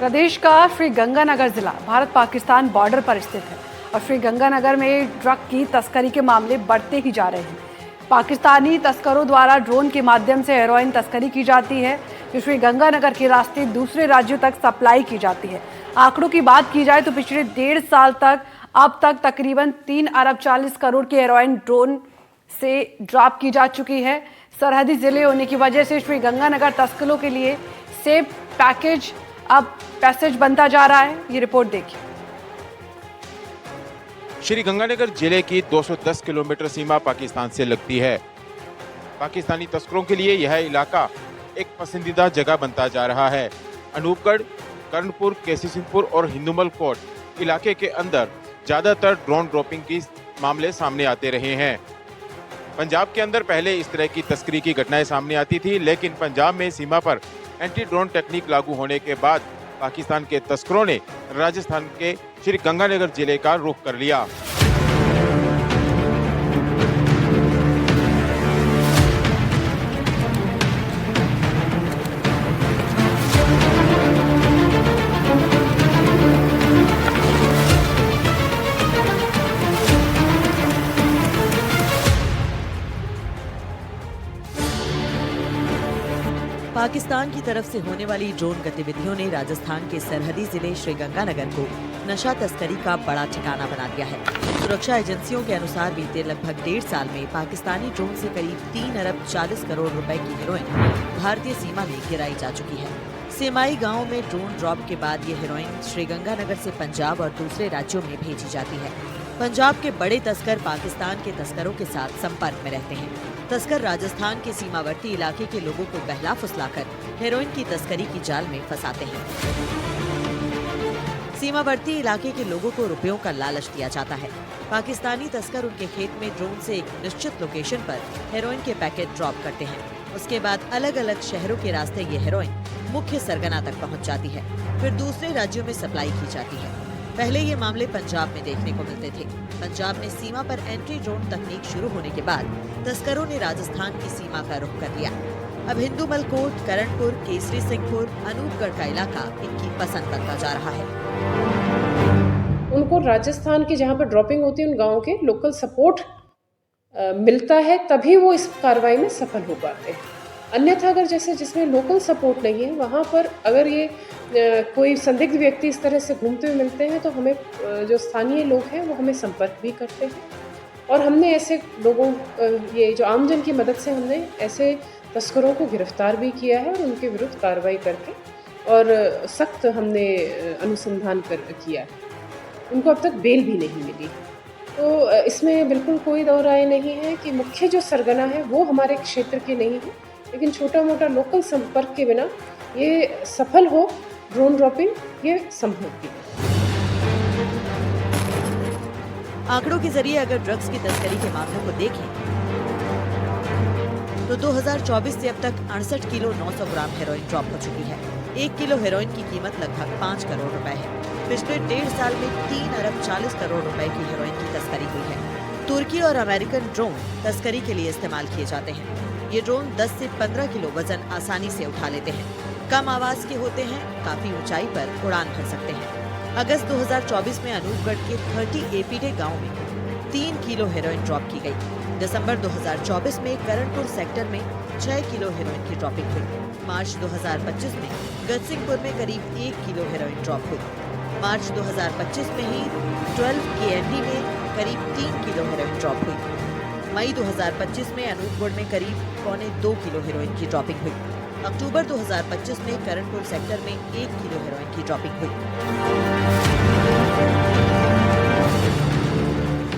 प्रदेश का श्रीगंगानगर जिला भारत पाकिस्तान बॉर्डर पर स्थित है और श्रीगंगानगर में ड्रग की तस्करी के मामले बढ़ते ही जा रहे हैं। पाकिस्तानी तस्करों द्वारा ड्रोन के माध्यम से हेरोइन तस्करी की जाती है, जो श्रीगंगानगर के रास्ते दूसरे राज्यों तक सप्लाई की जाती है। आंकड़ों की बात की जाए तो पिछले 1.5 साल तक अब तक तकरीबन 3 अरब 40 करोड़ की हेरोइन ड्रोन से ड्रॉप की जा चुकी है। सरहदी जिले होने की वजह से श्रीगंगानगर तस्करों के लिए सेफ पैकेज अब पैसेज बनता जा रहा है। ये रिपोर्ट देखिए। श्रीगंगानगर जिले की 210 किलोमीटर सीमा पाकिस्तान से लगती है। पाकिस्तानी तस्करों के लिए यह इलाका एक पसंदीदा जगह बनता जा रहा है। अनूपगढ़, कर्णपुर, केसी सिंहपुर और हिंदुमल कोट इलाके के अंदर ज्यादातर ड्रोन ड्रॉपिंग की मामले सामने आते रहे हैं। पंजाब के अंदर पहले इस तरह की तस्करी की घटनाएं सामने आती थी, लेकिन पंजाब में सीमा पर एंटी ड्रोन टेक्निक लागू होने के बाद पाकिस्तान के तस्करों ने राजस्थान के श्रीगंगानगर जिले का रुख कर लिया। पाकिस्तान की तरफ से होने वाली ड्रोन गतिविधियों ने राजस्थान के सरहदी जिले श्रीगंगानगर को नशा तस्करी का बड़ा ठिकाना बना दिया है। सुरक्षा एजेंसियों के अनुसार बीते लगभग 1.5 साल में पाकिस्तानी ड्रोन से करीब 3 अरब 40 करोड़ रुपए की हेरोइन भारतीय सीमा में गिराई जा चुकी है। सेमाई गांव में ड्रोन ड्रॉप के बाद ये हेरोइन श्रीगंगानगर से पंजाब और दूसरे राज्यों में भेजी जाती है। पंजाब के बड़े तस्कर पाकिस्तान के तस्करों के साथ संपर्क में रहते हैं। तस्कर राजस्थान के सीमावर्ती इलाके के लोगों को बहला फुसलाकर हेरोइन की तस्करी की जाल में फंसाते हैं। सीमावर्ती इलाके के लोगों को रुपयों का लालच दिया जाता है। पाकिस्तानी तस्कर उनके खेत में ड्रोन से एक निश्चित लोकेशन पर हेरोइन के पैकेट ड्रॉप करते हैं। उसके बाद अलग अलग शहरों के रास्ते ये हेरोइन मुख्य सरगना तक पहुंच जाती है, फिर दूसरे राज्यों में सप्लाई की जाती है। पहले ये मामले पंजाब में देखने को मिलते थे। पंजाब में सीमा पर एंटी ड्रोन तकनीक शुरू होने के बाद तस्करों ने राजस्थान की सीमा का रुख कर लिया। अब हिंदुमल कोट, करणपुर, केसरी सिंहपुर, अनूपगढ़ का इलाका इनकी पसंद बनता जा रहा है। उनको राजस्थान की जहाँ पर ड्रॉपिंग होती है उन गाँव के लोकल सपोर्ट मिलता है, तभी वो इस कार्रवाई में सफल हो पाते हैं। अन्यथा अगर जैसे जिसमें लोकल सपोर्ट नहीं है, वहाँ पर अगर ये कोई संदिग्ध व्यक्ति इस तरह से घूमते हुए मिलते हैं तो हमें जो स्थानीय लोग हैं वो हमें संपर्क भी करते हैं। और हमने ऐसे लोगों ये जो आमजन की मदद से हमने ऐसे तस्करों को गिरफ्तार भी किया है और उनके विरुद्ध कार्रवाई करके और सख्त हमने अनुसंधान किया है। उनको अब तक बेल भी नहीं मिली। तो इसमें बिल्कुल कोई दो राय नहीं है कि मुख्य जो सरगना है वो हमारे क्षेत्र के नहीं है, लेकिन छोटा मोटा लोकल संपर्क के बिना ये सफल हो ड्रोन ड्रॉपिंग ये संभव भी है। आंकड़ों के जरिए अगर ड्रग्स की तस्करी के मामलों को देखें तो 2024 से अब तक 68 किलो 900 ग्राम हेरोइन ड्रॉप हो चुकी है। 1 किलो हेरोइन की कीमत लगभग 5 करोड़ रुपए है। पिछले 1.5 साल में 3 अरब 40 करोड़ रुपए की हेरोइन की तस्करी हुई है। तुर्की और अमेरिकन ड्रोन तस्करी के लिए इस्तेमाल किए जाते हैं। ये ड्रोन 10 से 15 किलो वजन आसानी से उठा लेते हैं। कम आवाज के होते हैं, काफी ऊंचाई पर उड़ान भर सकते हैं। अगस्त 2024 में अनूपगढ़ के 30 एपीडे गांव में 3 किलो हेरोइन ड्रॉप की गई। दिसंबर 2024 में करणपुर सेक्टर में 6 किलो हेरोइन की ड्रॉपिंग हुई। मार्च 2025 में गजसिंहपुर में करीब 1 किलो हेरोइन ड्रॉप हुई। मार्च 2025 में ही 12 KND में करीब 3 किलो हेरोइन ड्रॉप हुई। मई 2025 में अनूपगढ़ में करीब 1.25 किलो हेरोइन की ड्रॉपिंग हुई। अक्टूबर 2025 में करणपुर सेक्टर में 1 किलो हेरोइन की ड्रॉपिंग हुई।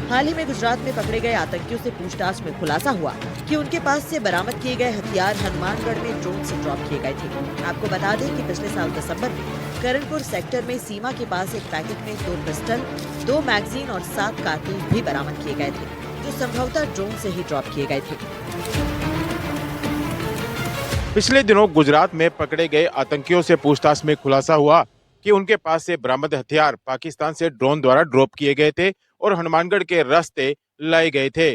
हाल ही में गुजरात में पकड़े गए आतंकियों से पूछताछ में खुलासा हुआ कि उनके पास से बरामद किए गए हथियार हनुमानगढ़ में ड्रोन से ड्रॉप किए गए थे। आपको बता दें कि पिछले साल दिसंबर में करणपुर सेक्टर में सीमा के पास एक पैकेट में 2 पिस्टल, 2 मैगजीन और 7 कारतूस भी बरामद किए गए थे, जो संभवतः ड्रोन से ही ड्रॉप किए गए थे। पिछले दिनों गुजरात में पकड़े गए आतंकियों से पूछताछ में खुलासा हुआ कि उनके पास से बरामद हथियार पाकिस्तान से ड्रोन द्वारा ड्रॉप किए गए थे और हनुमानगढ़ के रास्ते लाए गए थे।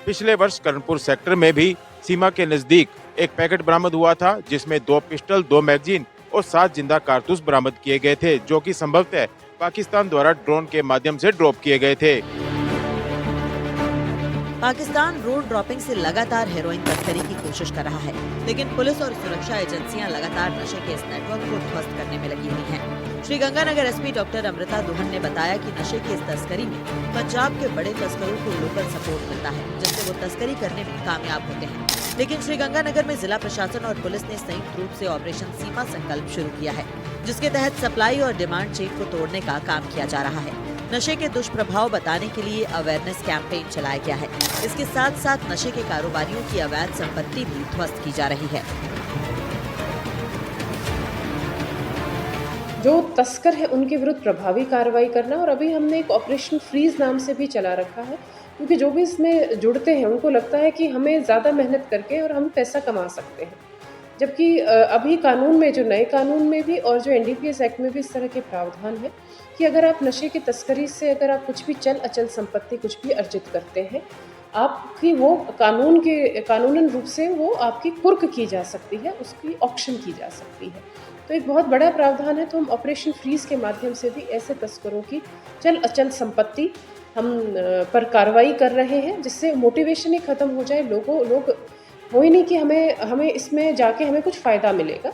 पिछले वर्ष कर्णपुर सेक्टर में भी सीमा के नजदीक एक पैकेट बरामद हुआ था, जिसमें 2 पिस्टल, 2 मैगजीन और 7 जिंदा कारतूस बरामद किए गए थे, जो कि संभवतः पाकिस्तान द्वारा ड्रोन के माध्यम से ड्रॉप किए गए थे। पाकिस्तान रोड ड्रॉपिंग से लगातार हेरोइन तस्करी की कोशिश कर रहा है, लेकिन पुलिस और सुरक्षा एजेंसियां लगातार नशे के इस नेटवर्क को ध्वस्त करने में लगी हुई हैं। श्रीगंगानगर एसपी डॉक्टर अमृता दुहन ने बताया कि नशे की इस तस्करी में पंजाब के बड़े तस्करों को लोकल सपोर्ट मिलता है, जिससे वो तस्करी करने में कामयाब होते हैं। लेकिन श्रीगंगानगर में जिला प्रशासन और पुलिस ने संयुक्त रूप से ऑपरेशन सीमा संकल्प शुरू किया है, जिसके तहत सप्लाई और डिमांड चेन को तोड़ने का काम किया जा रहा है। नशे के दुष्प्रभाव बताने के लिए अवेयरनेस कैंपेन चलाया गया है। इसके साथ साथ नशे के कारोबारियों की अवैध संपत्ति भी ध्वस्त की जा रही है। जो तस्कर है उनके विरुद्ध प्रभावी कार्रवाई करना, और अभी हमने एक ऑपरेशन फ्रीज नाम से भी चला रखा है, क्योंकि जो भी इसमें जुड़ते हैं उनको लगता है कि हमें ज़्यादा मेहनत करके और हम पैसा कमा सकते हैं, जबकि अभी कानून में, जो नए कानून में भी और जो एनडीपीएस एक्ट में भी इस तरह के प्रावधान है कि अगर आप नशे की तस्करी से अगर आप कुछ भी चल अचल संपत्ति कुछ भी अर्जित करते हैं, आपकी वो कानूनन रूप से वो आपकी कुर्क की जा सकती है, उसकी ऑक्शन की जा सकती है। तो एक बहुत बड़ा प्रावधान है। तो हम ऑपरेशन फ्रीज के माध्यम से भी ऐसे तस्करों की चल अचल संपत्ति हम पर कार्रवाई कर रहे हैं, जिससे मोटिवेशन ही खत्म हो जाए। लोग हो ही नहीं कि हमें इसमें जाके हमें कुछ फ़ायदा मिलेगा,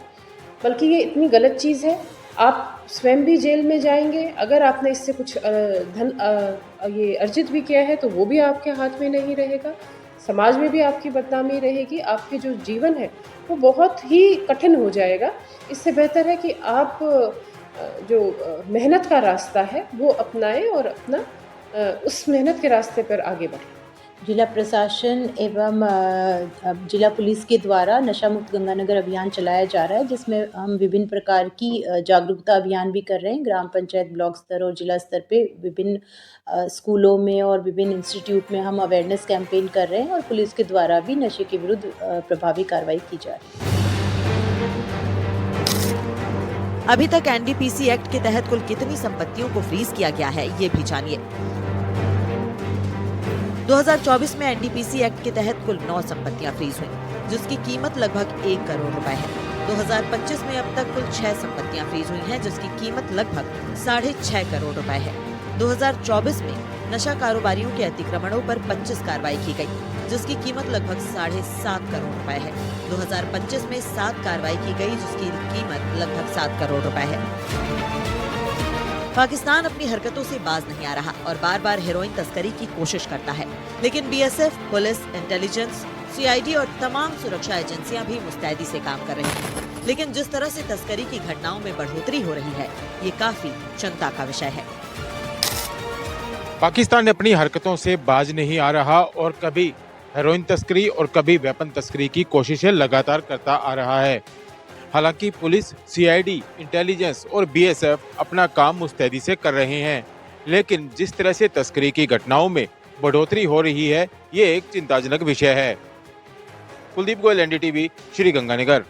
बल्कि ये इतनी गलत चीज़ है। आप स्वयं भी जेल में जाएंगे, अगर आपने इससे कुछ धन ये अर्जित भी किया है तो वो भी आपके हाथ में नहीं रहेगा, समाज में भी आपकी बदनामी रहेगी, आपके जो जीवन है वो बहुत ही कठिन हो जाएगा। इससे बेहतर है कि आप जो मेहनत का रास्ता है वो अपनाएं और अपना उस मेहनत के रास्ते पर आगे बढ़ें। जिला प्रशासन एवं जिला पुलिस के द्वारा नशा मुक्त गंगानगर अभियान चलाया जा रहा है, जिसमें हम विभिन्न प्रकार की जागरूकता अभियान भी कर रहे हैं। ग्राम पंचायत, ब्लॉक स्तर और जिला स्तर पे विभिन्न स्कूलों में और विभिन्न इंस्टीट्यूट में हम अवेयरनेस कैंपेन कर रहे हैं, और पुलिस के द्वारा भी नशे के विरुद्ध प्रभावी कार्रवाई की जा रही है। अभी तक एनडीपीसी एक्ट के तहत कुल कितनी संपत्तियों को फ्रीज किया गया है, ये भी जानिए। 2024 में एनडीपीसी एक्ट के तहत कुल 9 संपत्तियां फ्रीज हुई, जिसकी कीमत लगभग 1 करोड़ रुपए है। 2025 में अब तक कुल 6 संपत्तियां फ्रीज हुई हैं, जिसकी कीमत लगभग 6.5 करोड़ रुपए है। 2024 में नशा कारोबारियों के अतिक्रमणों पर 25 कार्रवाई की गई, जिसकी कीमत लगभग 7.5 करोड़ रुपए है। 2025 में 7 कार्रवाई की गई, जिसकी कीमत लगभग 7 करोड़ रुपए है। पाकिस्तान अपनी हरकतों से बाज नहीं आ रहा और बार बार हेरोइन तस्करी की कोशिश करता है, लेकिन बीएसएफ, पुलिस, इंटेलिजेंस, सीआईडी और तमाम सुरक्षा एजेंसियां भी मुस्तैदी से काम कर रही हैं। लेकिन जिस तरह से तस्करी की घटनाओं में बढ़ोतरी हो रही है, ये काफी चिंता का विषय है। पाकिस्तान अपनी हरकतों से बाज नहीं आ रहा और कभी हेरोइन तस्करी और कभी वेपन तस्करी की कोशिशें लगातार करता आ रहा है। हालांकि पुलिस, सीआईडी, इंटेलिजेंस और बीएसएफ अपना काम मुस्तैदी से कर रहे हैं, लेकिन जिस तरह से तस्करी की घटनाओं में बढ़ोतरी हो रही है, ये एक चिंताजनक विषय है। कुलदीप गोयल, एनडीटीवी, श्रीगंगानगर।